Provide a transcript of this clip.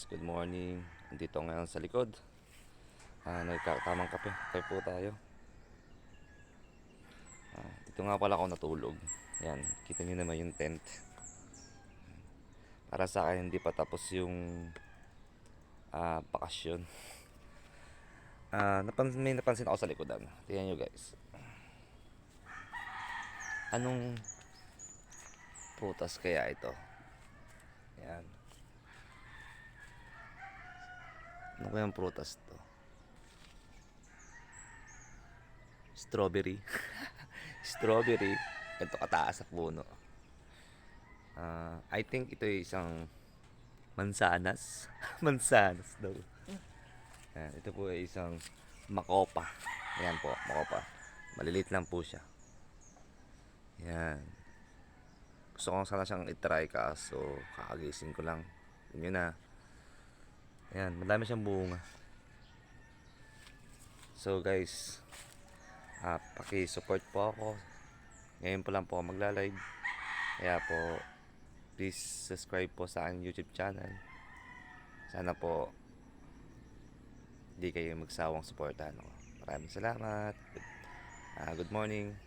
Good morning. Andito ngayon sa likod. Nagkatamang kape. Kape po tayo. Dito nga pala ako natulog. Yan, kita niyo naman yung tent. Para sa akin hindi pa tapos yung bakasyon. May napansin ako sa likodan. Tingnan nyo guys. Anong prutas kaya ito? Yan. Ano kayang prutas to? Strawberry. Strawberry. Ito kataas sa puno. I think ito ay isang mansanas. Mansanas daw. Yan, ito po ay isang makopa. Yan po, makopa. Maliliit lang po siya. Yan. Gusto ko sana siyang itry kaso kakagising ko lang. Yun na. Yan, madami siyang bunga. So guys, paki-support po ako. Ngayon po lang po ako magla-live. Kaya po, please subscribe po sa aking YouTube channel. Sana po hindi kayo magsawang suportahan ako. Maraming salamat. Good morning.